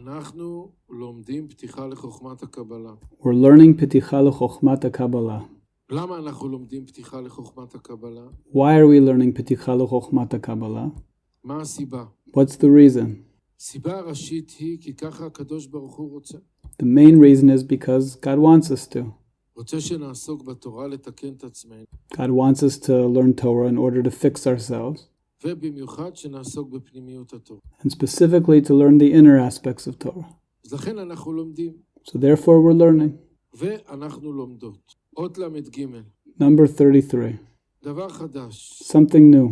אנחנו לומדים פתיחה לחוכמת הקבלה. We're learning Piticha L'Chochmat HaKabbalah. למה אנחנו לומדים פתיחה לחוכמת הקבלה? Why are we learning Piticha L'Chochmat HaKabbalah? מה הסיבה? What's the reason? הסיבה הראשית היא כי ככה הקדוש ברוך הוא רוצה. The main reason is because God wants us to. רוצה שנעסוק בתורה לתקן את עצמנו. God wants us to learn Torah in order to fix ourselves, ובמיוחד שנעסוק בפנימיות התורה. and specifically to learn the inner aspects of Torah. אז לכן אנחנו לומדים. So therefore we're learning. ואנחנו לומדות. אות למ"ג. Number 33. דבר חדש. Something new.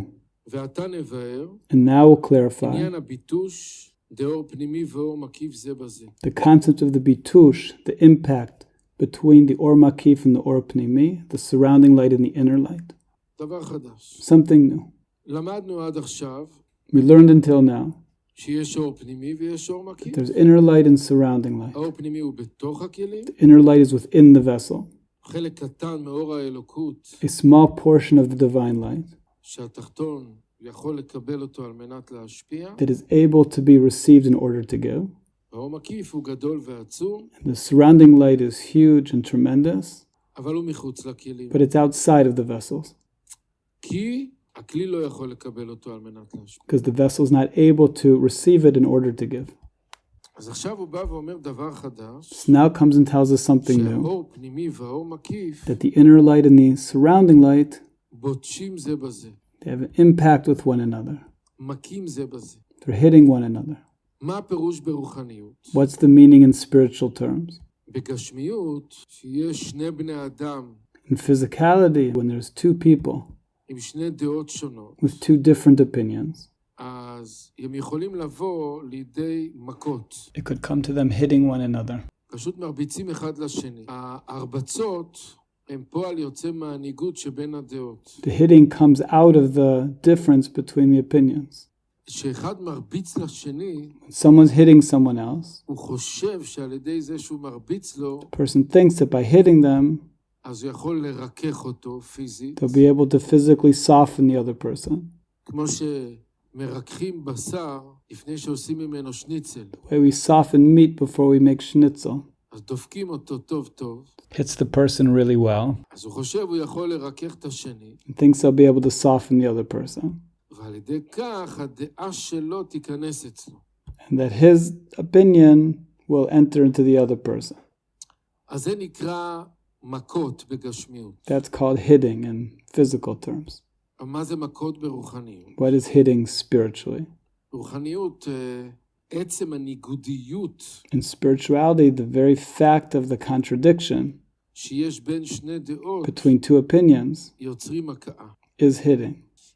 ועתה נבהר. And now we'll clarify עניין הביטוש, דאור פנימי ואור מקיף זה בזה. the concept of the bitush, the impact between the Or Makif and the Or Pnimi, the surrounding light and the inner light. דבר חדש. Something new. למדנו עד עכשיו We learned until now שיש אור פנימי ויש אור מקיף. there's inner light and surrounding light. האור פנימי הוא בתוך הכלים. The inner light is within the vessel, חלק קטן מאור האלוקות a small portion of the divine light שהתחתון יכול לקבל אותו על מנת להשפיע. that is able to be received in order to give. האור מקיף הוא גדול ועצום, The surrounding light is huge and tremendous, אבל הוא מחוץ לכלים. but it's outside of the vessels כי הכלי לא יכול לקבל אותו על מנת להשפיע. because the vessel is not able to receive it in order to give. אז עכשיו הוא בא ואומר דבר חדש, So now it comes and tells us something new, שהאור פנימי והאור מקיף that the inner light and the surrounding light, בוטשים זה בזה, they have an impact with one another. מכים זה בזה. They're hitting one another. מה הפירוש ברוחניות? What's the meaning in spiritual terms? בגשמיות, שיש שני בני אדם In physicality, when there's two people עם שני דעות שונות, with two different opinions, אז הם יכולים לבוא לידי מכות. it could come to them hitting one another. פשוט מרביצים אחד לשני. ההרבצות הם פועל יוצא מהניגוד שבין הדעות. The hitting comes out of the difference between the opinions. כשאחד מרביץ לשני, When someone's hitting someone else, הוא חושב שעל ידי זה שהוא מרביץ לו, the person thinks that by hitting them, אז הוא יכול לרכך אותו פיזית, they'll be able to physically soften the other person. כמו שמרככים בשר לפני שעושים ממנו שניצל. The way we soften meat before we make schnitzel. אז דופקים אותו טוב טוב, Hits the person really well אז הוא חושב הוא יכול לרכך את השני, and thinks they'll be able to soften the other person. ועל ידי כך הדעה שלו תיכנס אצלו. And that his opinion will enter into the other person. אז זה נקרא מכות בגשמיות. That's called hitting in physical terms. מה זה מכות ברוחניות? What is hitting spiritually? ברוחניות, עצם הניגודיות In spirituality, the very fact of the contradiction שיש בין שני דעות between two opinions יוצרים הכאה. is hitting.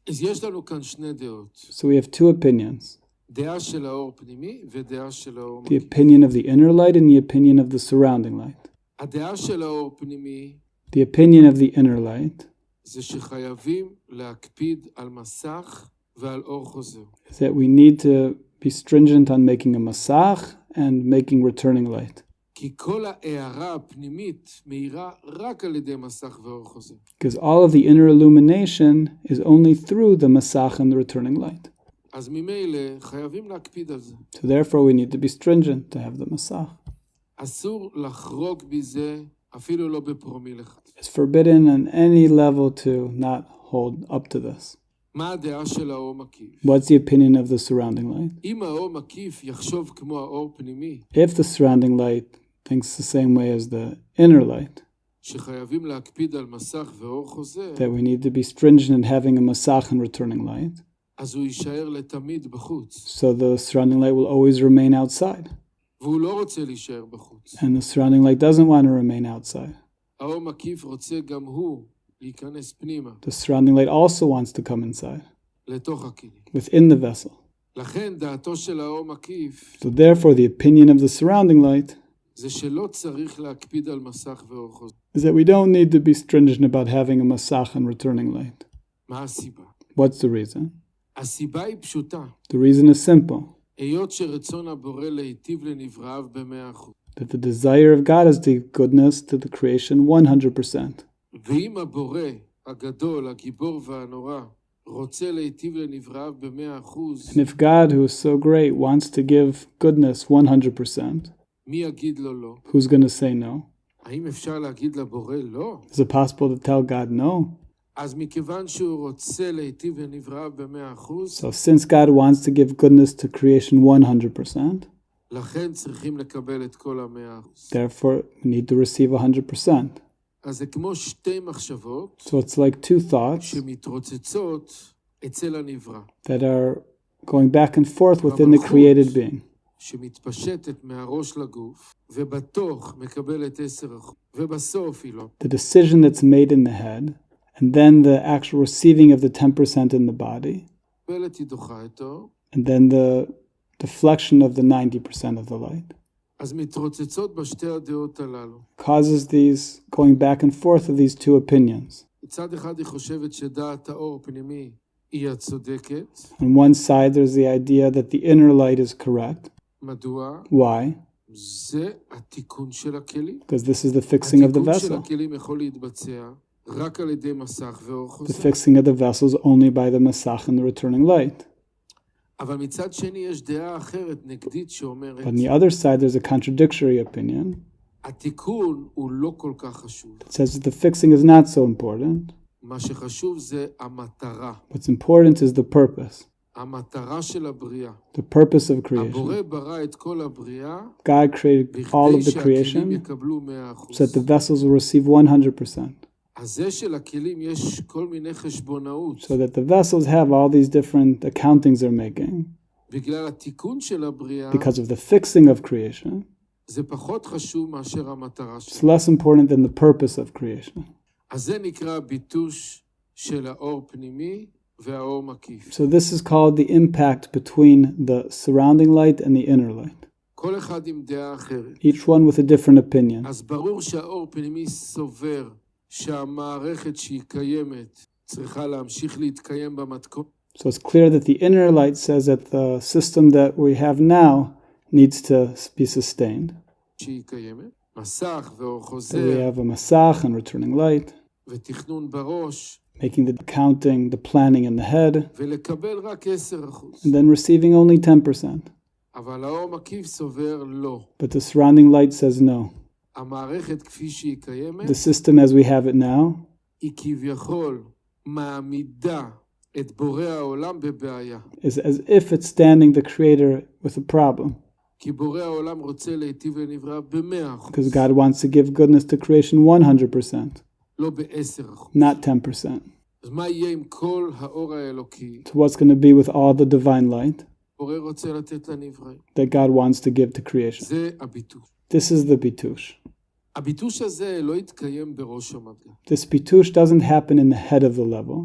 אז יש לנו כאן שני דעות. So we have two opinions. דעה של האור פנימי ודעה של האור The מקיף. opinion of the inner light and the opinion of the surrounding light. הדעה של האור פנימי The opinion of the inner light זה שחייבים להקפיד על מסך ועל אור חוזר. is that we need to be stringent on making a masach and making returning light. כי כל ההארה הפנימית מאירה רק על ידי מסך ואור חוזר. Because all of the inner illumination is only through the masach and the returning light. אז ממילא חייבים להקפיד על זה. So therefore we need to be stringent to have the masach. אסור לחרוג בזה אפילו לא בפרומיל אחד. It's forbidden on any level to not hold up to this. מה הדעה של האור מקיף? What's the opinion of the surrounding light? אם האור מקיף יחשוב כמו האור פנימי, If the surrounding light thinks the same way as the inner light, שחייבים להקפיד על מסך ואור חוזר, that we need to be stringent in having a masach and returning light, אז הוא יישאר לתמיד בחוץ. so the surrounding light will always remain outside. והוא לא רוצה להישאר בחוץ. And the surrounding light doesn't want to remain outside. האור מקיף רוצה גם הוא להיכנס פנימה, The surrounding light also wants to come inside, לתוך הכלים. within the vessel. לכן דעתו של האור מקיף So therefore the opinion of the surrounding light זה שלא צריך להקפיד על מסך ואור חוזר. is that we don't need to be stringent about having a masach and returning light. מה הסיבה? What's the reason? הסיבה היא פשוטה. The reason is simple, היות שרצון הבורא להיטיב לנבראיו ב100%. that the desire of God is the goodness to the creation 100%. ואם הבורא הגדול, הגיבור והנורא, רוצה להיטיב לנבראיו ב100%, And if God, who is so great, wants to give goodness 100%, מי יגיד לו לא? who's going to say no? האם אפשר להגיד לבורא לא? Is it possible to tell God no? אז מכיוון שהוא רוצה להיטיב לנבראיו ב100%, So since God wants to give goodness to creation 100%, לכן צריכים לקבל את כל 100%. therefore we need to receive 100%. אז זה כמו שתי מחשבות So it's like two thoughts שמתרוצצות אצל הנברא, that are going back and forth within the created being. שמתפשטת מהראש לגוף, ובתוך מקבלת 10%, ובסוף היא לא. The decision that's made in the head, and then the actual receiving of the 10% in the body, מקבלת היא דוחה איתו, and then the deflection of the 90% of the light, אז מתרוצצות בשתי הדעות הללו. causes these going back and forth of these two opinions. מצד אחד היא חושבת שדעת האור פנימי היא הצודקת. On one side, there's the idea that the inner light is correct. מדוע? Why? זה התיקון של הכלים. Because this is the fixing of the התיקון של vessel. הכלים יכול להתבצע רק על ידי מסך ואור The חוזר. fixing of the vessels only by the masach and the returning light. אבל מצד שני יש דעה אחרת נגדית שאומרת, But on the other side, there's a contradictory opinion התיקון הוא לא כל כך חשוב. that says that the fixing is not so important. מה שחשוב זה המטרה. What's important is the purpose, המטרה של הבריאה. the purpose of creation. הבורא ברא את כל הבריאה God created all בכדי of the שהכלים creation יקבלו 100%. so that the vessels will receive 100%. אז זה של הכלים יש כל מיני חשבונאות. So that the vessels have all these different accountings they're making. בגלל התיקון של הבריאה, Because of the fixing of creation, זה פחות חשוב מאשר המטרה it's שלה. less important than the purpose of creation. אז זה נקרא ביטוש של האור פנימי והאור מקיף. So this is called the impact between the surrounding light and the inner light, כל אחד עם דעה אחרת. each one with a different opinion. אז ברור שהאור פנימי סובר שהמערכת שהיא קיימת צריכה להמשיך להתקיים במתכון So it's clear that the inner light says that the system that we have now needs to be sustained. שהיא קיימת. מסך ואור So we חוזר have a masach and returning light, ותכנון בראש making the counting, the planning in the head, ולקבל רק 10%. and then receiving only 10%. אבל האור מקיף סובר לא. But the surrounding light says no. המערכת כפי שהיא קיימת The system as we have it now היא כביכול מעמידה את בורא העולם בבעיה. is as if it's standing the creator with a problem, כי בורא העולם רוצה להיטיב לנברא ב100%, because God wants to give goodness to creation 100%, לא ב10%. not 10%. אז מה יהיה עם כל האור האלוקי? So what's going to be with all the divine light בורא רוצה לתת לנברא. that God wants to give to creation? זה הביטוש. This is the bitush. הביטוש הזה לא יתקיים בראש המדגה, This bitush doesn't happen in the head of the level,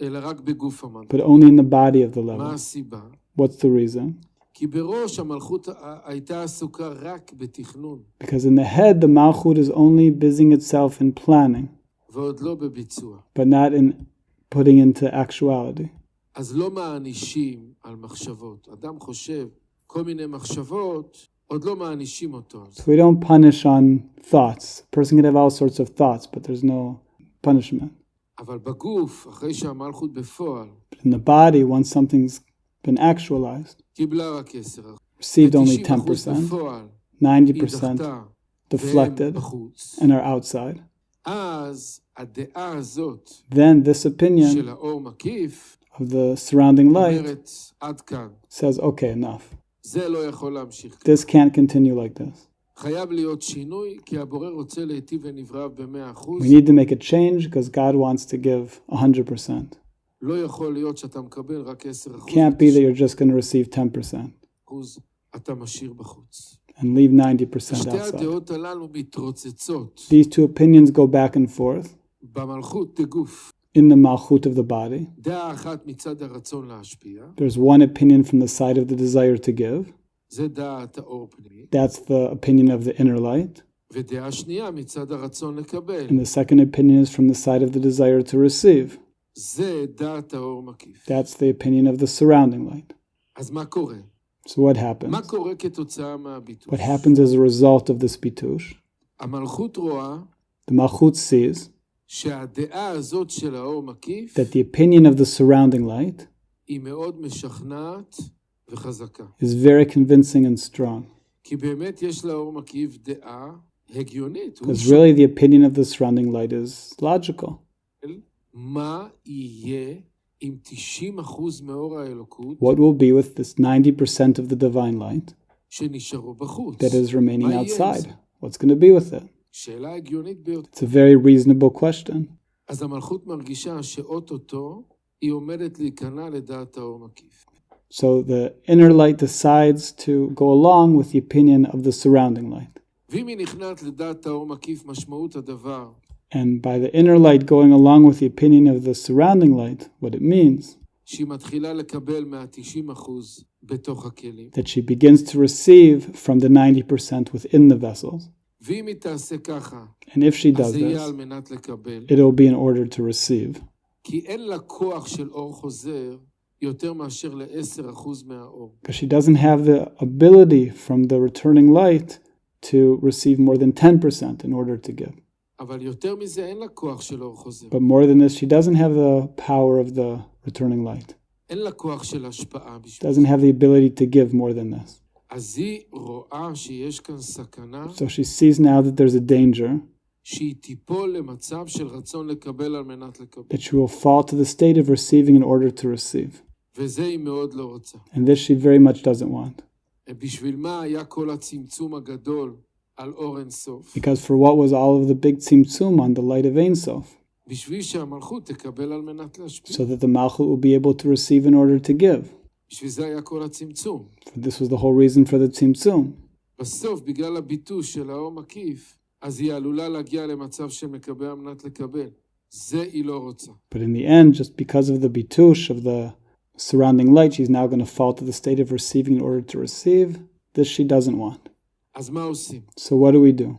אלא רק בגוף המדגה. but only in the body of the מה level. הסיבה? What's the reason? כי בראש המלכות הייתה עסוקה רק בתכנון, Because in the head, the malchut is only busying itself in planning, ועוד לא בביצוע. but not in putting into actuality. אז לא מענישים על מחשבות. אדם חושב כל מיני מחשבות, עוד לא מענישים אותו. So we don't punish on thoughts. A person can have all sorts of thoughts, but there's no punishment. אבל בגוף, אחרי שהמלכות בפועל, But in the body, once something's been actualized, קיבלה רק 10%. received only 90% 10%, בפועל, היא 90% דחתה, והם deflected בחוץ. and are outside. אז הדעה הזאת Then this opinion של האור מקיף, of the surrounding light אומרת, עד כאן. says, okay, enough. זה לא יכול להמשיך. This can't continue like this. חייב להיות שינוי, כי הבורא רוצה להיטיב לנבראיו ב100%. We need to make a change because God wants to give 100%. לא יכול להיות שאתה מקבל רק 10%. Can't be that you're just going to receive 10% אתה משאיר בחוץ. and leave 90% שתי outside. הדעות הללו מתרוצצות These two opinions go back and forth במלכות דגוף. in the malchut of the body. דעה אחת מצד הרצון להשפיע, There's one opinion from the side of the desire to give. זה דעת האור פנימי, That's the opinion of the inner light. ודעה שנייה מצד הרצון לקבל, And the second opinion is from the side of the desire to receive. זה דעת האור מקיף. That's the opinion of the surrounding light. אז מה קורה? So what happens? מה קורה כתוצאה מהביטוש? What happens as a result of this bitush? המלכות רואה The malchut sees שהדעה הזאת של האור מקיף that the opinion of the surrounding light היא מאוד משכנעת וחזקה. is very convincing and strong. כי באמת יש לאור מקיף דעה הגיונית. הוא Because really the opinion of the surrounding light is logical. שואל מה יהיה עם 90% מאור האלוקות What will be with this 90% of the divine light שנשארו בחוץ? that is remaining מה יהיה עם outside? זה? What's going to be with it? שאלה הגיונית ביותר. It's a very reasonable question. אז המלכות מרגישה שאו-טו-טו היא עומדת להיכנע לדעת האור מקיף. So the inner light decides to go along with the opinion of the surrounding light. ואם היא נכנעת לדעת האור מקיף, משמעות הדבר, And by the inner light going along with the opinion of the surrounding light, what it means, שהיא מתחילה לקבל מה-90% בתוך הכלים. that she begins to receive from the 90% within the vessels. ואם היא תעשה ככה, And if she אז does זה יהיה this, על מנת לקבל. it'll be in order to receive. כי אין לה כוח של אור חוזר יותר מאשר ל10% מהאור. Because she doesn't have the ability from the returning light to receive more than 10% in order to give. אבל יותר מזה אין לה כוח של אור חוזר. But more than this, she doesn't have the power of the returning light. אין לה כוח של השפעה בשביל Doesn't have the ability to give more than this. אז היא רואה שיש כאן סכנה So she sees now that there's a danger, שהיא תיפול למצב של רצון לקבל על מנת לקבל. that she will fall to the state of receiving in order to receive. וזה היא מאוד לא רוצה. And this she very much doesn't want. בשביל מה היה כל הצמצום הגדול על אור אינסוף? Because for what was all of the big tzimtzum on the light of Ein Sof? בשביל שהמלכות תקבל על מנת להשפיע. So that the Malchut will be able to receive in order to give. בשביל זה היה כל הצמצום. This was the whole reason for the tzimtzum. בסוף, בגלל הביטוש של האור מקיף, אז היא עלולה להגיע למצב של מקבל על מנת לקבל. זה היא לא רוצה. But in the end, just because of the bitush of the surrounding light, she's now going to fall to the state of receiving in order to receive. This she doesn't want. אז מה עושים? So what do we do?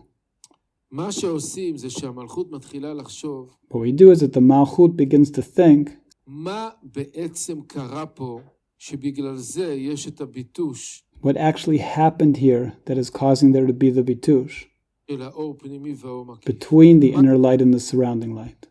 מה שעושים זה שהמלכות מתחילה לחשוב What we do is that the Malchut begins to think, מה בעצם קרה פה שבגלל זה יש את הביטוש what actually happened here that is causing there to be the bitush של האור פנימי והאור מקיף. between the inner light and the surrounding light.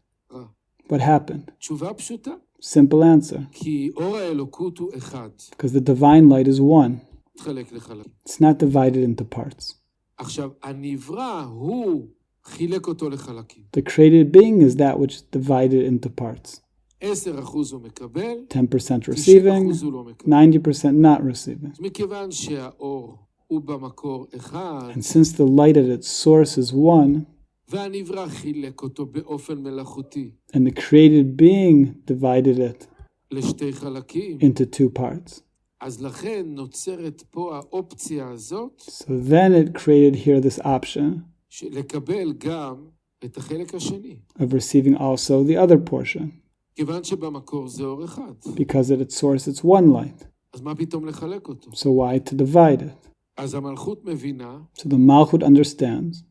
What happened? תשובה פשוטה. Simple answer. כי אור האלוקות הוא אחד. Because the divine light is one. מתחלק לחלקים. It's not divided into parts. עכשיו, הנברא הוא חילק אותו לחלקים. The created being is that which is divided into parts. 10% הוא מקבל, 10% 90% receiving, הוא לא מקבל. 90% not receiving. אז מכיוון שהאור הוא במקור אחד, And since the light at its source is one, והנברא חילק אותו באופן מלאכותי and the created being divided it לשתי חלקים, into two parts, אז לכן נוצרת פה האופציה הזאת so then it created here this option לקבל גם את החלק השני. of receiving also the other portion. כיוון שבמקור זה אור אחד. Because at its source it's one light. אז מה פתאום לחלק אותו? So why to divide it? אז המלכות מבינה So the Malchut understands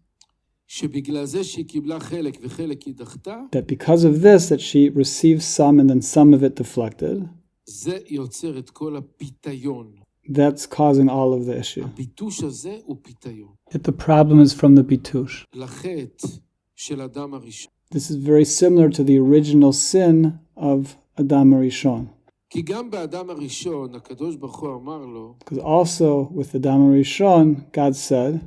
שבגלל זה שהיא קיבלה חלק וחלק היא דחתה, that because of this, that she received some and then some of it deflected, זה יוצר את כל הפיתיון. that's causing all of the issue. הביטוש הזה הוא פיתיון. That the problem is from the bitush. לחטא של אדם הראשון. This is very similar to the original sin of Adam Arishon. כי גם באדם הראשון, הקדוש ברוך הוא אמר לו, Because also with Adam Arishon, God said,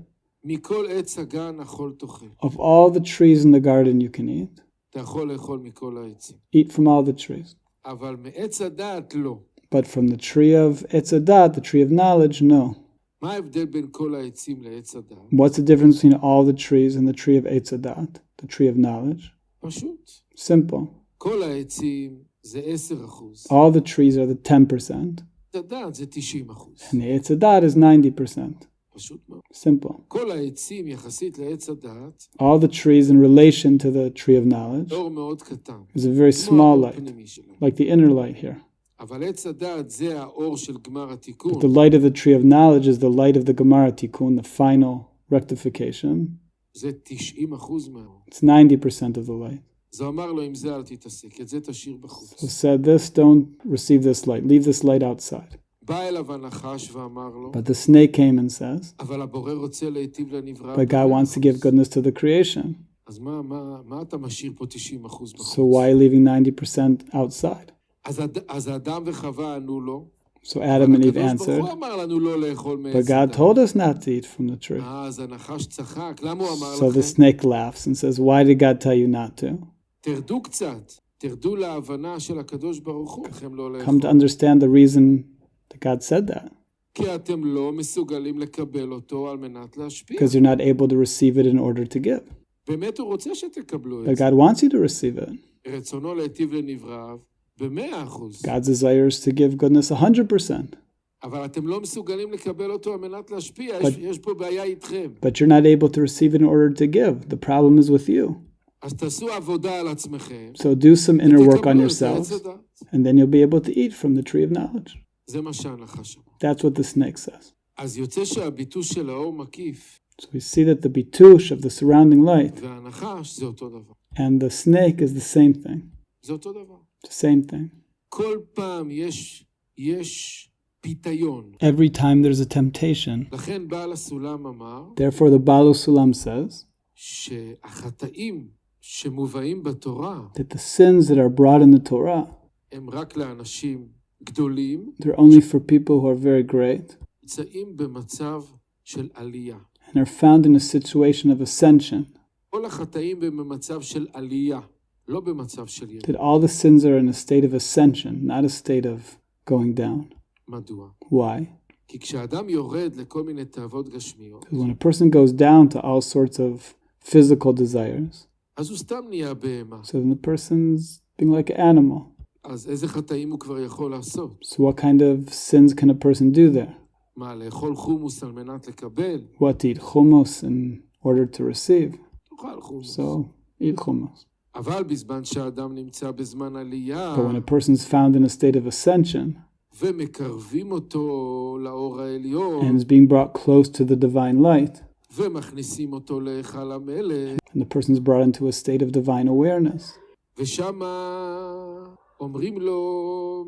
מכל עץ הגן אכול תאכל. of all the trees in the garden you can eat, אתה יכול לאכול מכל העצים. eat from all the trees. אבל מעץ הדעת לא. But from the tree of Etz Adat, the tree of knowledge, no. מה ההבדל בין כל העצים לעץ הדעת? What's the difference between all the trees and the tree of Etz Adat, the tree of knowledge? פשוט. Simple. כל העצים זה 10%. All the trees are the 10%, עץ הדעת זה 90%. and the Etz Adat is 90%. פשוט מאוד. Simple. כל העצים יחסית לעץ הדעת, All the trees in relation to the tree of knowledge אור מאוד קטן. is a very כמו small האור light, הפנימי שלהם. like the inner light here. אבל עץ הדעת זה האור של גמר התיקון. But the light of the tree of knowledge is the light of the Gemara Tikkun, the final rectification. זה 90% מהאור. It's 90% of the light. זה אמר לו, עם זה אל תתעסק, את זה תשאיר בחוץ. So said this, don't receive this light, leave this light outside. בא אליו הנחש ואמר לו, But the snake came and says, אבל הבורא רוצה להיטיב לנברא. but God wants to give goodness to the creation. אז מה אתה משאיר פה 90% בחוץ? So why leaving 90% outside? אז האדם וחווה ענו לו, So Adam and Eve הקדוש answered, ברוך הוא אמר לנו לא לאכול but מעץ God הדת. told us not to eat from the tree. אז הנחש צחק, למה הוא אמר So the לכם? snake laughs and says, why did God tell you not to? תרדו קצת, תרדו להבנה של הקדוש ברוך הוא, לכם לא Come to לאכול. understand the reason that God said that. כי אתם לא מסוגלים לקבל אותו על מנת להשפיע. Because you're not able to receive it in order to give. באמת הוא רוצה שתקבלו But את זה. God wants you to receive it. רצונו להיטיב לנבראיו ב100%. God's desire is to give goodness 100%. אבל אתם לא מסוגלים לקבל אותו על מנת להשפיע, But- יש פה בעיה איתכם. But you're not able to receive it in order to give. The problem is with you. אז תעשו עבודה על עצמכם, So do some inner work on ותקבלו את עץ yourselves, הדת. and then you'll be able to eat from the tree of knowledge. זה מה שהנחש אמר. That's what the snake says. אז יוצא שהביטוש של האור מקיף, So we see that the bitush of the surrounding light והנחש זה אותו דבר. and the snake is the same thing. זה אותו דבר. The same thing. כל פעם יש פיתיון. Every time there's a temptation. לכן בעל הסולם אמר Therefore the Baal Sulam says שהחטאים שמובאים בתורה that the sins that are brought in the Torah, הם רק לאנשים גדולים, they're only for people who are very great נמצאים במצב של עלייה. and are found in a situation of ascension. כל החטאים הם במצב של עלייה, לא במצב של ירידה. That all the sins are in a state of ascension, not a state of going down. מדוע? Why? כי כשאדם יורד לכל מיני תאוות גשמיות, Because when a person goes down to all sorts of physical desires, אז הוא סתם נהיה בהמה. so then the person's being like an animal. אז איזה חטאים הוא כבר יכול לעשות? So what kind of sins can a person do there? מה, לאכול חומוס על מנת לקבל? What, to eat hummus in order to receive? תאכל חומוס. So eat hummus. אבל בזמן שהאדם נמצא בזמן עלייה, But when a person's found in a state of ascension ומקרבים אותו לאור העליון, and is being brought close to the divine light, ומכניסים אותו להיכל המלך, and the person's brought into a state of divine awareness, ושם אומרים לו,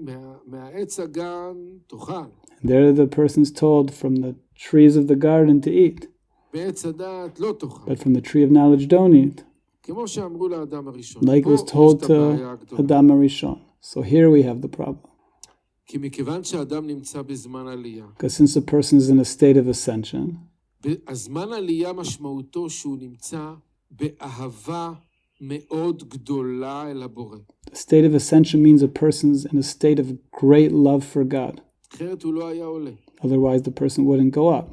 מהעץ הגן תאכל, and there the person's told from the trees of the garden to eat, מעץ הדת לא תאכל. but from the tree of knowledge don't eat, כמו שאמרו לאדם הראשון. like פה was told יש את הבעיה to הגדולה. Adam HaRishon. So here we have the problem. כי מכיוון שאדם נמצא בזמן עלייה, Because since a person is in a state of ascension, הזמן עלייה משמעותו שהוא נמצא באהבה מאוד גדולה אל הבורא. the state of ascension means a person's in a state of great love for God. אחרת הוא לא היה עולה. Otherwise the person wouldn't go up.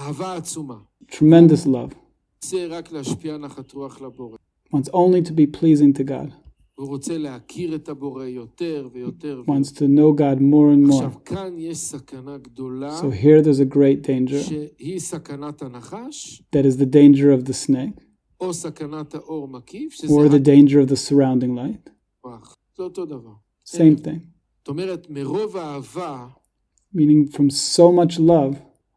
אהבה עצומה. Tremendous love. רוצה רק להשפיע נחת רוח לבורא. Wants only to be pleasing to God. הוא רוצה להכיר את הבורא יותר ויותר. Wants to know God more and more. עכשיו, כאן יש סכנה גדולה, So here there's a great danger. שהיא סכנת הנחש, That is the danger of the snake, או סכנת האור מקיף, שזה or the danger of the surrounding light. הכוח. זה אותו דבר. Same thing. זאת אומרת, מרוב האהבה, Meaning from so much love,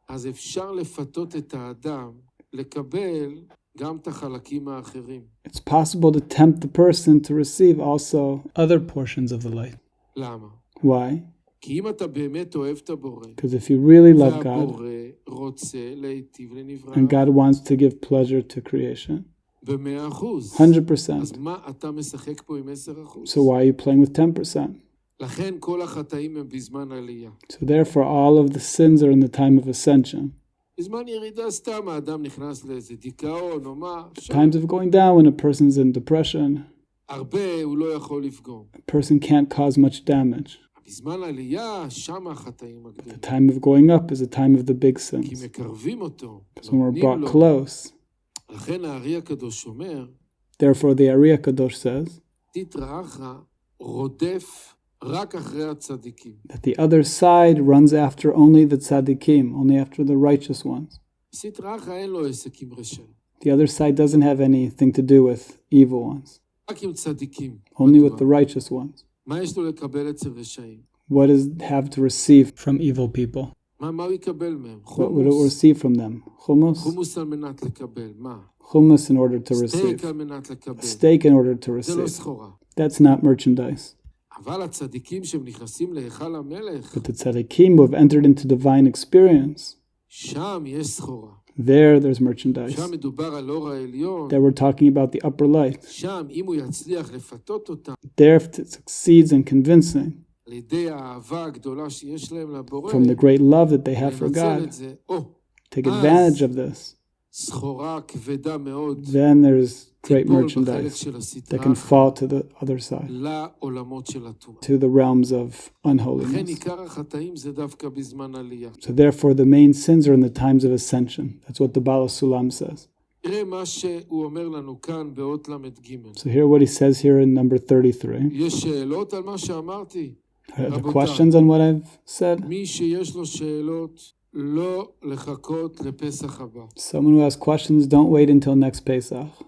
אז אפשר לפתות את האדם לקבל גם את החלקים האחרים. it's possible to tempt the person to receive also other portions of the light. למה? Why? כי אם אתה באמת אוהב את הבורא, Because if you really love God, והבורא רוצה להיטיב לנברא, and God wants to give pleasure to creation, ב100%. 100%. אז מה אתה משחק פה עם 10%? So why are you playing with 10%? לכן כל החטאים הם בזמן עלייה. So therefore all of the sins are in the time of ascension. בזמן ירידה סתם האדם נכנס לאיזה דיכאון או מה, Times of going down when a person's in depression, הרבה הוא לא יכול לפגום. a person can't cause much damage. בזמן עלייה, שם החטאים The הגדולים. time of going up is a time of the big כי sins. מקרבים אותו, So when we're נותנים brought לו. close, לכן הארי הקדוש אומר, therefore the Ari HaKadosh says תתרעך רודף רק אחרי הצדיקים. that the other side runs after only the tzaddikim, only after the righteous ones. סטרעך אין לו עסק עם רשעים. The other side doesn't have anything to do with evil ones, רק עם צדיקים. only with מדוע? the righteous ones. מה יש לו לקבל אצל רשעים? What does it have to receive from evil people? מה הוא יקבל מהם? What would it חומוס. receive from them? Hummus? חומוס על מנת לקבל. מה? Hummus in order to סטייק receive. על מנת לקבל. Steak in order to זה לא receive. סחורה. That's not merchandise. אבל הצדיקים שהם נכנסים להיכל המלך, But the tzaddikim who have entered into divine experience, שם יש סחורה. There's merchandise. שם מדובר על אור העליון. There we're talking about the upper light. שם, אם הוא יצליח לפתות אותם, There if it succeeds in convincing על ידי האהבה הגדולה שיש להם לבורא, from the great love that they have for לנצל God, את זה. take advantage of this, סחורה כבדה מאוד, then there's great תיפול בחלק merchandise של that הסטרה, can fall to the other side, לעולמות של הטומאה. to the realms of לכן unholiness. עיקר החטאים זה דווקא בזמן עלייה. So therefore the main sins are in the times of ascension. That's what the Baal Sulam says. תראה מה שהוא אומר לנו כאן באות למ"ג. So hear what he says here in number 33. יש שאלות על מה שאמרתי? Are there רבותיי, questions on what I've said? מי שיש לו שאלות, לא לחכות לפסח הבא. Someone who has questions, don't wait until next Pesach.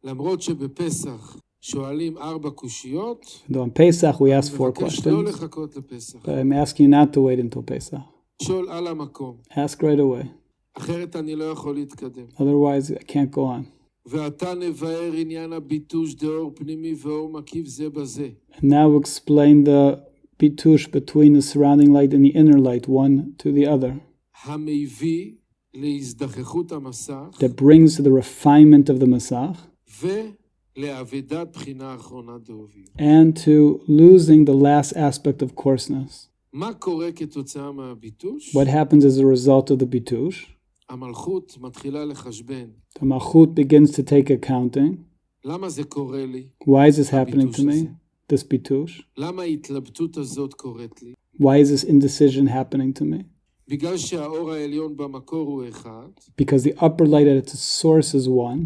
למרות שבפסח שואלים 4 קושיות, Though on Pesach we ask 4 מבקש לא questions, לחכות לפסח. but I'm asking you not to wait until Pesach. שואל על המקום, Ask right away. אחרת אני לא יכול להתקדם. Otherwise, I can't go on. ועתה נבאר עניין הביטוש דאור פנימי ואור מקיף זה בזה. And now we'll explain the bitush between the surrounding light and the inner light, one to the other, המביא להזדחכות המסך that brings to the refinement of the Masach ולאבדת בחינה האחרונה דאוביות. and to losing the last aspect of coarseness. מה קורה כתוצאה מהביטוש? What happens as a result of the bitush? המלכות מתחילה לחשבן. The Malchut begins to take accounting. למה זה קורה לי? Why is this happening to הביטוש me? הזה. This bitush? למה ההתלבטות הזאת קורית לי? Why is this indecision happening to me? בגלל שהאור העליון במקור הוא אחד, Because the upper light at its source is one,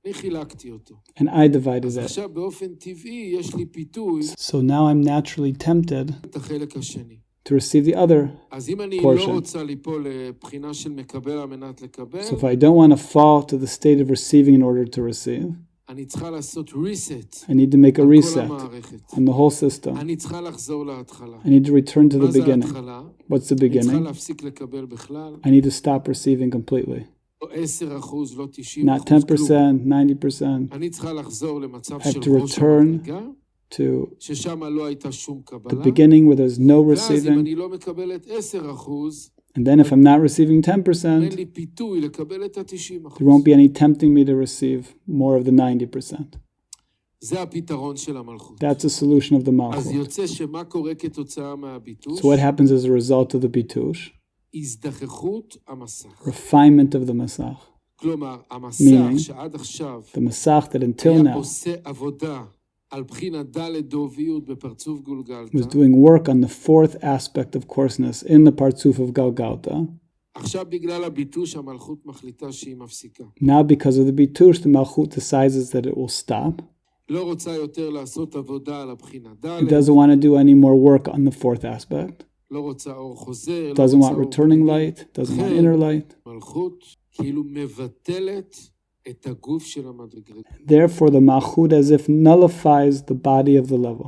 אני חילקתי אותו. and I divided אז it. עכשיו באופן טבעי יש לי פיתוי So now I'm naturally tempted את החלק השני. to receive the other. אז אם אני portion. לא רוצה ליפול לבחינה של מקבל על מנת לקבל, So if I don't want to fall to the state of receiving in order to receive, אני צריכה לעשות reset I need to make a על כל reset המערכת. on the whole system. אני צריכה לחזור להתחלה. I need to return to מה the זה beginning. ההתחלה? What's the אני צריכה beginning? להפסיק לקבל בכלל. I need to stop receiving completely. לא 10%, לא 90%, Not כלום. 10%, 90%. אני צריכה לחזור למצב I have של to ראש return המדרגה, to ששם לא הייתה שום the קבלה. beginning where there's no ואז אם receiving. אני לא מקבלת 10%, And then if I'm not receiving אין 10%, לי פיתוי לקבל את ה-90%. there won't be any tempting me to receive more of the 90%. זה הפתרון של המלכות. That's a solution of the אז Malchut. יוצא שמה קורה כתוצאה מהביטוש? So what happens as a result of the bitush? הזדחכות המסך. Refinement of the Masach. כלומר, המסך Meaning, שעד עכשיו The Masach that until היה now עושה עבודה על בחינת ד' דוביות בפרצוף גולגלתא, was doing work on the fourth aspect of coarseness in the Partsuf of Galgalta. עכשיו בגלל הביטוש המלכות מחליטה שהיא מפסיקה. Now because of the bitush, the Malchut decides that it will stop. לא רוצה יותר לעשות עבודה על הבחינה It ד', doesn't want to do any more work on the fourth aspect. לא רוצה אור חוזר, לא Doesn't רוצה want אור returning פנימי. light, doesn't want inner light. מלכות כאילו מבטלת את הגוף של המדרגה. Therefore, the Malchut as if nullifies the body of the level.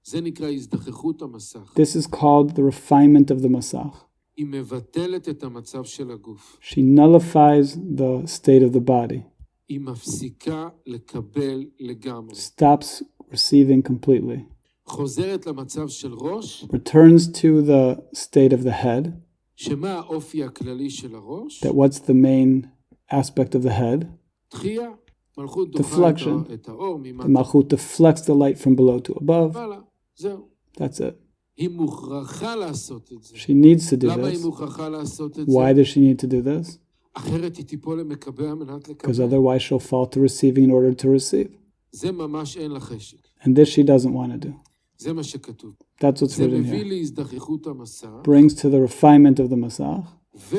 זה נקרא הזדחכות המסך. This is called the refinement of the Masach. היא מבטלת את המצב של הגוף. She nullifies the state of the body, היא מפסיקה לקבל לגמרי. stops receiving completely, חוזרת למצב של ראש, returns to the state of the head, שמה האופי הכללי של הראש? that what's the main aspect of the head? תחייה. מלכות דוחה Deflection. את האור The ממטה. Malchut deflects the light from below to above. וואלה, זהו. That's it. היא מוכרחה לעשות את זה. She needs to do למה היא this. מוכרחה לעשות את זה? Why does she need to do this? אחרת היא תיפול למקבל על מנת Because לקבל. otherwise she'll fall to receiving in order to receive. זה ממש אין לה חשק. And this she doesn't want to do. זה מה שכתוב. That's what's זה written מביא here. להזדחכות המסך, Brings to the refinement of the Masach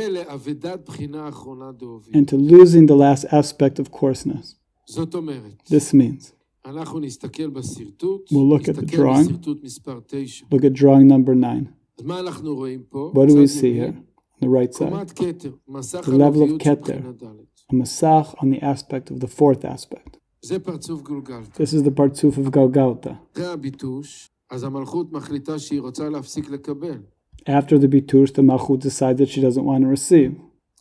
ולאבדת בחינה האחרונה דאובית. and to losing the last aspect of coarseness. זאת אומרת, This means, אנחנו נסתכל בסרטוט, We'll look at the נסתכל drawing. בסרטוט מספר 9. look at drawing number 9. אז מה אנחנו רואים פה? What do we צד see ימין, here? On the right side. קומת כתר, מסך The level of הלוויות של כתר. בחינה ד'. A Masach on the aspect of the fourth aspect. זה פרצוף גולגלתא. This is the Partsuf of Galgalta. אחרי הביטוש, אז המלכות מחליטה שהיא רוצה להפסיק לקבל. After the Bitush, the Malchut decides that she doesn't want to receive.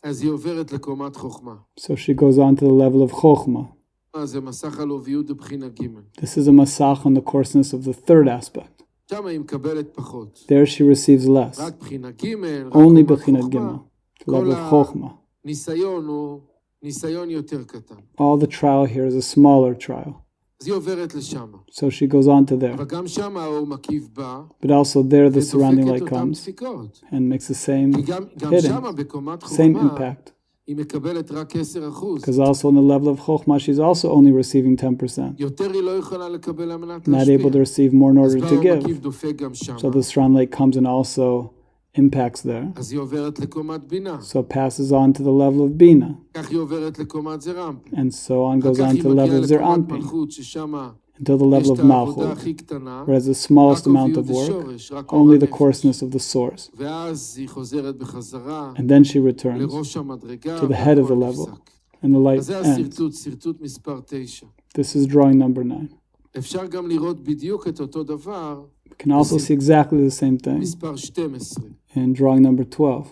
אז היא עוברת לקומת חוכמה. So she goes on to the level of Chokhmah. זה מסך הלוויות בבחינה ג'. This is a Masach on the coarseness of the third aspect. שם היא מקבלת פחות. There she receives less. רק בחינה ג', רק Only קומת Bechinat חוכמה. Gimel. level of chokhmah. ניסיון הוא ניסיון יותר קטן. All the trial here is a smaller trial. אז היא עוברת לשם. So she goes on to there. אבל גם שם האור מקיף בה, But also there the surrounding ודופק light את אותם comes דפיקות. and makes the same כי גם hitting, שם בקומת same חוכמה, impact. היא מקבלת רק 10%. Because also on the level of chokhmah, she's also only receiving 10%. יותר היא לא יכולה לקבל על מנת Not able to להשפיע. receive more in אז order בא to האור give. מקיף דופק גם שם. So the surrounding light comes and also impacts there. אז היא עוברת לקומת בינה. So it passes on to the level of bina. כך היא עוברת לקומת זרמפי. And so on אחר goes כך on היא to the level מגיעה of לקומת zerampin, מלכות, ששם until the יש level את of העבודה malchut, הכי קטנה, where has the smallest רק amount of אוביות work, ושורש, רק אור only the הנפש. coarseness of the source. ואז היא חוזרת בחזרה And then she returns, לראש המדרגה, to the head of the והכל level. נפסק. and the light אז זה ends. השרטוט, שרטוט מספר 9. This is drawing number 9. אפשר גם לראות בדיוק את אותו דבר We can also see exactly the same thing מספר 12. in drawing number 12.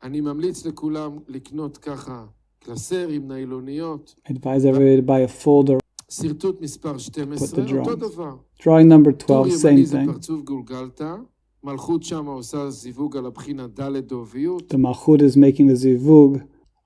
אני ממליץ לכולם לקנות ככה קלסר עם ניילוניות. I advise everybody to buy a folder. שרטוט מספר 12, Put the אותו drawings. דבר. Drawing number 12, טור ימני same זה thing. פרצוף גולגלתא, מלכות שמה עושה זיווג על הבחינה ד' דאוביות. The malchut is making the zivug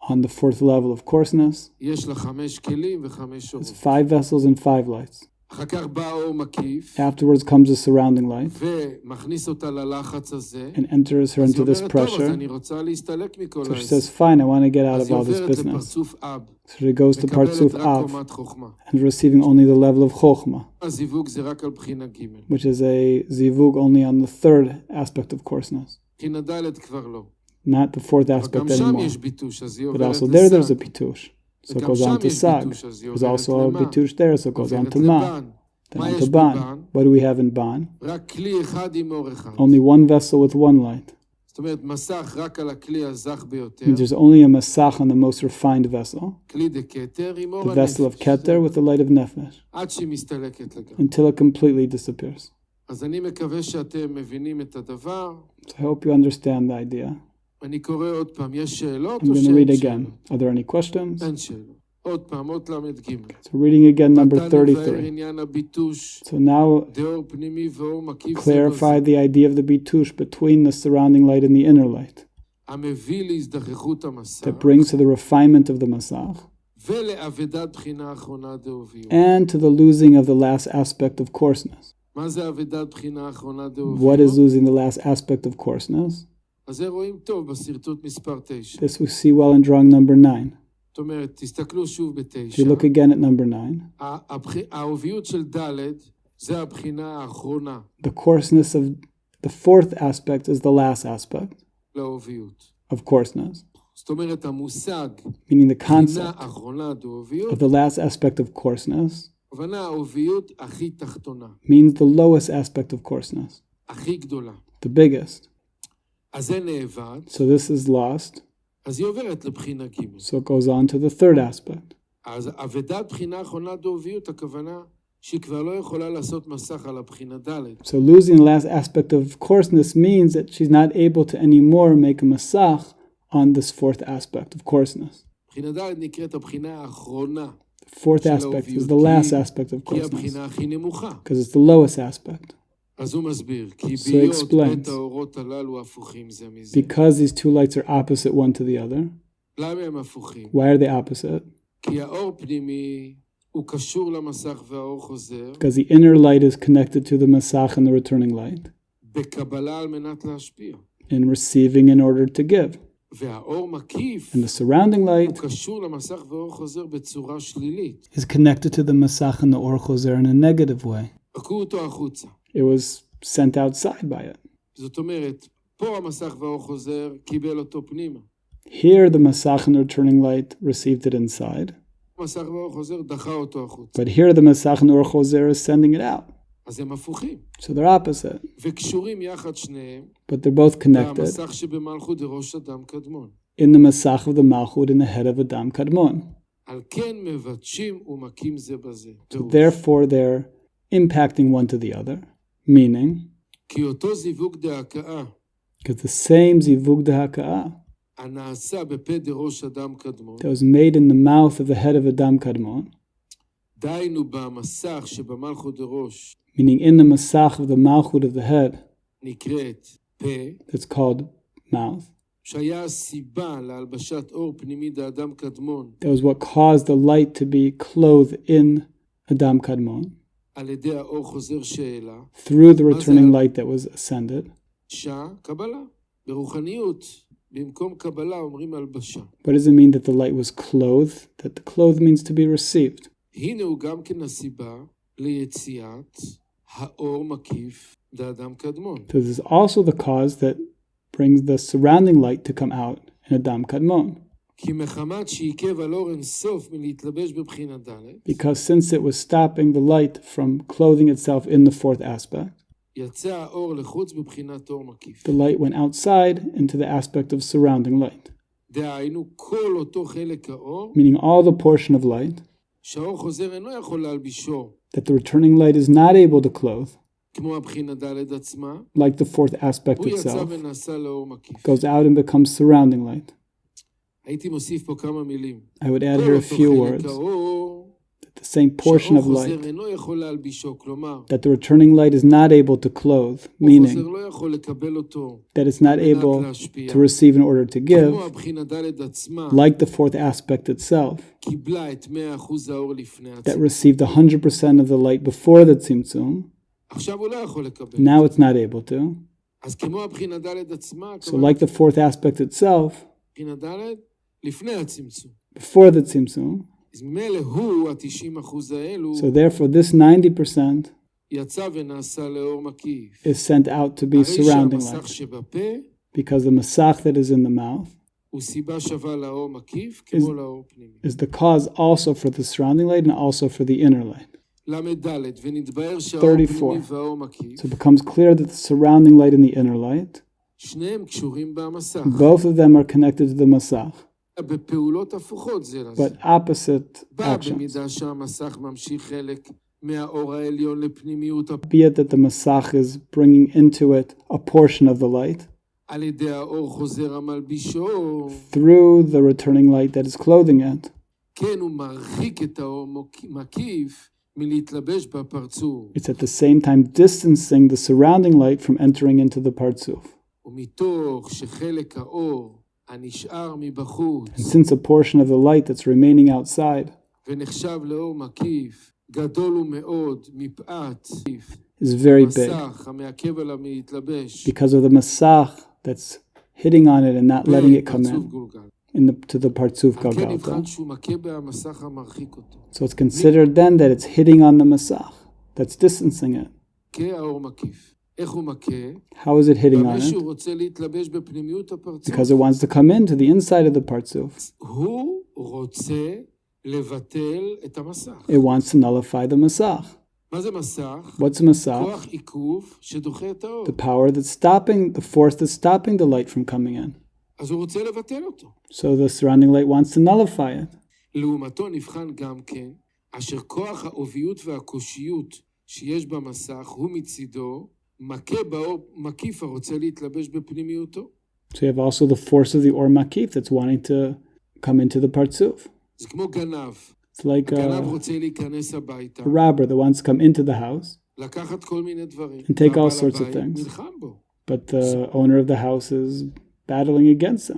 on the fourth level of coarseness. יש לה 5 כלים ו5 It's שורות. 5 vessels and 5 lights. אחר כך בא אור מקיף, Afterwards comes the surrounding light ומכניס אותה ללחץ הזה. and enters her אז היא into this אומרת, טוב, אז pressure. אני רוצה להסתלק מכל So she העסק. says, fine, I want to get out אז of היא all this עוברת business. לפרצוף אב, So she goes to מקבלת Partsuf רק Av קומת חוכמה. and receiving only the level of chokhmah, הזיווג זה רק על בחינה ג'. which is a zivug only on the third aspect of coarseness, בחינה ד' כבר לא. not the fourth אבל aspect גם שם anymore. יש ביטוש, אז היא But עוברת also there, there's a לסג. pitush. So it וגם goes שם on to יש sag. ביטוש, אז היא There's עוברת also a למה. bitush there, so it goes on עוברת to ma. לבן. Then מה on יש to ban. בבן? What do we have in ban? רק כלי אחד עם אור אחד. Only one vessel with one light. זאת אומרת, מסך רק על הכלי הזך ביותר. Means there's only a masach on the most refined vessel, כלי דקטר עם אור the vessel of הנפש. keter with the light of nefesh, עד שהיא מסתלקת לגמרי. until it completely disappears. אז אני מקווה שאתם מבינים את הדבר. So I hope you understand the idea. אני קורא עוד פעם, יש שאלות I'm או going to שאין read שאלות? again. Are there any questions? אין שאלות. עוד פעם, עוד למד ג'. So reading again number אתה נבהר 33. עניין הביטוש, So now דאור פנימי ואור מקיף זה בזה. clarify the idea of the bitush between the surrounding light and the inner light המביא להזדככות המסך, that brings to the refinement of the masach ולאבדת בחינה האחרונה דאוביות. and to the losing of the last aspect of coarseness. מה זה אבדת בחינה האחרונה What is דאוביות? losing the last aspect of coarseness? אז זה רואים טוב בשרטוט מספר 9. This we see well in drawing number 9. זאת אומרת, תסתכלו שוב If ב9. you look again at number 9, האוביות של ד' זה הבחינה האחרונה the coarseness of the fourth aspect is the last aspect לאוביות. of coarseness, זאת אומרת, המושג meaning the בחינה concept האחרונה of דאוביות, the last aspect of coarseness הכוונה האוביות הכי תחתונה, means the lowest aspect of coarseness, הכי גדולה. the biggest. אז זה נאבד, So this is lost, אז היא עוברת לבחינה ג'. so it goes on to the third aspect. אז אבדת בחינה האחרונה דאוביות, הכוונה שהיא כבר לא יכולה לעשות מסך על הבחינה ד'. So losing the last aspect of coarseness means that she's not able to anymore make a masach on this fourth aspect of coarseness. בחינה ד' נקראת הבחינה האחרונה, The fourth של aspect is האוביות, the last aspect of כי coarseness הבחינה הכי נמוכה. because it's the lowest aspect. אז הוא מסביר, כי So בהיות explains. בית האורות הללו הפוכים זה מזה. Because these two lights are opposite one to the other, למה הם הפוכים? why are they opposite? כי האור פנימי הוא קשור למסך והאור חוזר, Because the inner light is connected to the masach and the returning light בקבלה על מנת להשפיע. in receiving in order to give. והאור מקיף And the surrounding הוא light קשור למסך והאור חוזר בצורה שלילית. is connected to the masach and the or chozer in a negative way. עקו אותו החוצה. It was sent outside by it. זאת אומרת, פה המסך והאור חוזר קיבל אותו פנימה. Here the masach and the returning light received it inside, המסך והאור חוזר דחה אותו החוצה. but here the masach and the or chozer is sending it out. אז הם הפוכים. So they're opposite, וקשורים יחד שניהם, but they're both connected והמסך שבמלכות דראש אדם קדמון. in the masach of the malchut in the head of Adam Kadmon. על כן מבטשים ומכים זה בזה. So פירוש. therefore they're impacting one to the other, meaning כי אותו זיווג דהכאה, because the same zivug dehaka'ah הנעשה בפה דראש אדם קדמון, that was made in the mouth of the head of Adam Kadmon, דהיינו במסך שבמלכות דראש, meaning in the masach of the malchut of the head נקראת פה, that's called mouth, שהיה הסיבה להלבשת אור פנימי דאדם קדמון That was what caused the light to be clothed in Adam Kadmon על ידי האור חוזר שאלה, through the returning light that was ascended. קבלה. ברוחניות, במקום קבלה אומרים הלבשה. What does it mean that the light was clothed? That the clothed means to be received. הנה הוא גם כן הסיבה ליציאת האור מקיף דאדם קדמון. So this is also the cause that brings the surrounding light to come out in Adam Kadmon. כי מחמת שעיכב על אור אינסוף מלהתלבש בבחינה ד', Because since it was stopping the light from clothing itself in the fourth aspect, יצא האור לחוץ בבחינת אור מקיף. the light went outside into the aspect of surrounding light, דהיינו כל אותו חלק האור, meaning all the portion of light שהאור חוזר אינו יכול להלבישו, that the returning light is not able to clothe, כמו הבחינה ד' עצמה, like the fourth aspect הוא יצא itself, ונעשה לאור מקיף. goes out and becomes surrounding light. הייתי מוסיף פה כמה מילים. I would add כל here a אותו few חלק words, האור, the same portion שהאור of חוזר light אינו יכול להלבישו, כלומר, that the returning light is not able to clothe, אור חוזר meaning לא יכול לקבל אותו, that it's not על מנת able להשפיע. to receive in order to כמו give, הבחינה ד' עצמה, like the fourth aspect itself, קיבלה את 100% האור לפני that עצמה. received 100% of the light before the Tzimtzum. עכשיו הוא לא יכול לקבל. Now it's not able to. אז כמו הבחינה ד' עצמה, So like the fourth aspect itself, הבחינה ד' לפני הצמצום. before the Tzimtzum, אז ממילא הוא, ה-90% האלו, so therefore this 90% יצא ונעשה לאור מקיף. is sent out to be הרי surrounding שהמסך light, שבפה because the masach that is in the mouth הוא סיבה שווה לאור מקיף כמו לאור פנימי. is the cause also for the surrounding light and also for the inner light. למד ונתבהר שהאור 34. פנימי והאור מקיף, So it becomes clear that the surrounding light and the inner light, שניהם קשורים במסך, both of them are connected to the masach, בפעולות הפוכות זה לזה. but opposite בא actions. במידה שהמסך ממשיך חלק מהאור העליון לפנימיות Be it that the masach is bringing into it a portion of the light על ידי האור חוזר המלבישו, through the returning light that is clothing it. כן הוא מרחיק את האור מקיף מלהתלבש בפרצוף, It's at the same time distancing the surrounding light from entering into the partsuf. ומתוך שחלק האור הנשאר מבחוץ And since a portion of the light that's remaining outside ונחשב לאור מקיף, גדול הוא מאוד מפאת is very big מסך המעכב עליו מלהתלבש because of the masach that's hitting on it and not letting it come בפרצוף in, גולגל. to the partsuf על כן galgalta. נבחן שהוא מכה במסך המרחיק אותו, So it's considered then that it's hitting on the masach, that's distancing it. כהאור מקיף. איך הוא מכה? How is it hitting on במה שהוא it? רוצה להתלבש בפנימיות הפרצוף. Because it wants to come into the inside of the partsuf. הוא רוצה לבטל את המסך. It wants to nullify the masach. מה זה מסך? What's a masach? כוח עיכוב שדוחה את האור. The power that's stopping, the force that's stopping the light from coming in. אז הוא רוצה לבטל אותו. So the surrounding light wants to nullify it. לעומתו נבחן גם כן, אשר כוח העוביות והקושיות שיש במסך הוא מצידו, מכה באור מקיף הרוצה להתלבש בפנימיותו. So you have also the force of the or makif that's wanting to come into the partsuf. זה כמו גנב. It's like הגנב a רוצה להיכנס הביתה, robber that wants to come into the house, לקחת כל מיני דברים. And take all והבעל sorts of הבית things. נלחם בו. but the owner of the house is battling against him.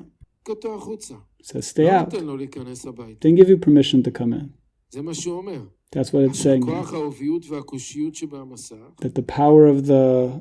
אותו החוצה. Says, stay לא out. נותן לו להיכנס הביתה. Didn't give you permission to come in. זה מה שהוא אומר. That's what it's אשר saying. כוח העוביות והקושיות שבמסך, That the power of the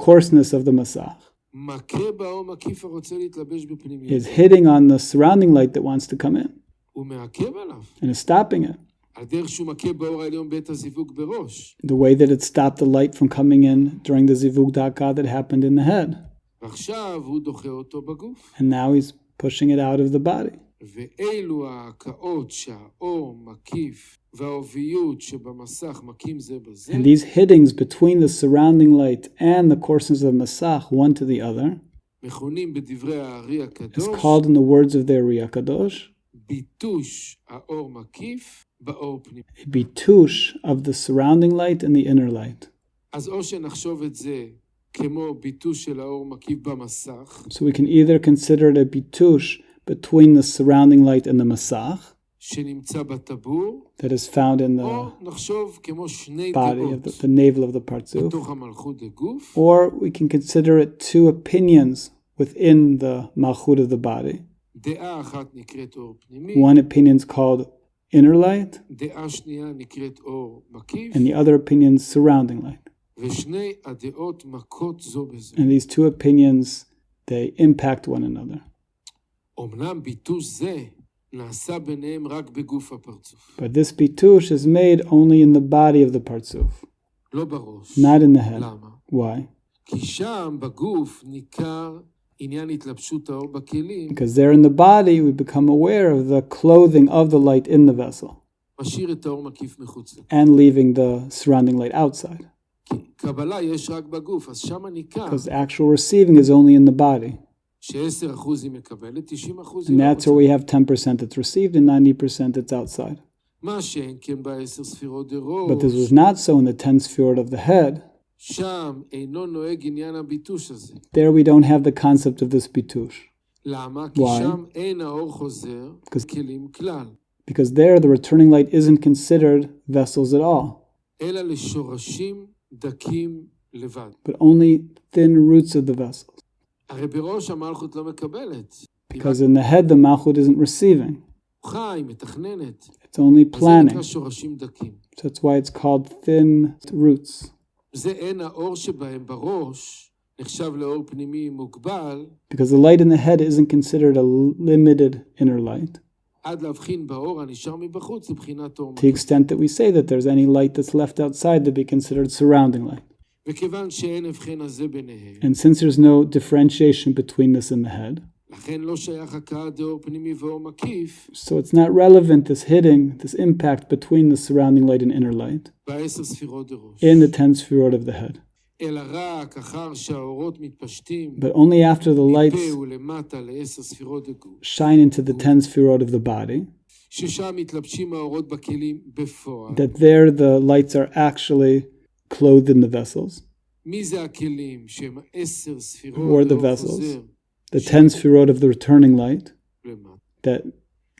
coarseness of the masach מכה באור מקיף הרוצה להתלבש בפנימיות. is hitting on the surrounding light that wants to come in הוא מעכב עליו. and is stopping it. על דרך שהוא מכה באור העליון בית הזיווג בראש. The way that it stopped the light from coming in during the zivug daka that happened in the head. ועכשיו הוא דוחה אותו בגוף. And now he's pushing it out of the body. ואלו ההקאות שהאור מקיף והעוביות שבמסך מכים זה בזה, And these hittings between the surrounding light and the coarseness of the masach, one to the other, מכונים בדברי הארי is הקדוש, called in the words of their Riyah Kadosh, ביטוש האור מקיף באור פנימי. a bitush of the surrounding light and the inner light. אז או שנחשוב את זה כמו ביטוש של האור מקיף במסך, So we can either consider it a bitush between the surrounding light and the masach שנמצא בטבור, that is found in או the נחשוב כמו שני body דעות of the navel of the partsuf, בתוך המלכות הגוף, or we can consider it two opinions within the malchut of the body. דעה אחת נקראת אור פנימי, One opinion is called inner light, דעה שנייה נקראת אור מקיף, and the other opinion is surrounding light. ושני הדעות מכות זו בזו. And these two opinions, they impact one another. אמנם ביטוש זה נעשה ביניהם רק בגוף הפרצוף, But this bitush is made only in the body of the partsuf, לא בראש. not in the head. למה? Why? כי שם בגוף ניכר עניין התלבשות האור בכלים, Because there in the body, we become aware of the clothing of the light in the vessel משאיר את האור מקיף מחוץ לה. and leaving the surrounding light outside. כי קבלה יש רק בגוף, אז שם ניכר Because actual receiving is only in the body. ש10% היא מקבלת, 90% And היא לא that's where רוצה. we have 10% that's received and 90% that's outside. מה שאין כן ב10 ספירות But this דרוש, was not so in the 10 spherot of the head. שם אינו נוהג עניין הביטוש הזה. There we don't have the concept of this bitush. למה? כי Why? שם אין האור חוזר כלים כלל, Because there the returning light isn't considered vessels at all, אלא לשורשים דקים לבד. but only thin roots of the vessels. הרי בראש המלכות לא מקבלת. Because in the head the malchut isn't receiving. היא חי, מתכננת. It's only אז זה planning. נקרא שורשים דקים. So that's why it's called thin roots. זה אין האור שבהם בראש, נחשב לאור פנימי מוגבל, Because the light in the head isn't considered a limited inner light. עד להבחין באור הנשאר מבחוץ לבחינת אור To the מקיף. extent that we say that there's any light that's left outside to be considered surrounding light. וכיוון שאין הבחין הזה ביניהם, And since there's no differentiation between this and the head, לכן לא שייך הכאה דאור פנימי ואור מקיף, so it's not relevant, this hitting, this impact between the surrounding light and inner light ב10 ספירות דרוש. in the 10 spherot of the head. אלא רק אחר שהאורות מתפשטים, But only after the lights מפה ולמטה ל10 ספירות דגוף, shine into the 10 spherot of the body, ששם מתלבשים האורות בכלים בפועל. that there the lights are actually clothed in the vessels. מי זה הכלים שהם 10 Who ספירות are the לאור vessels? חוזר The 10 spherot of the returning light למטה? that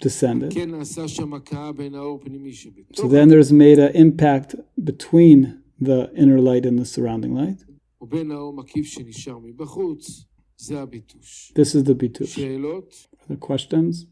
descended. כן נעשה שם הכאה בין האור פנימי So שבתוך then there's made an impact between the inner light and the surrounding light. ובין האור מקיף שנשאר מבחוץ, זה הביטוש. This is the bitush. שאלות? Other questions?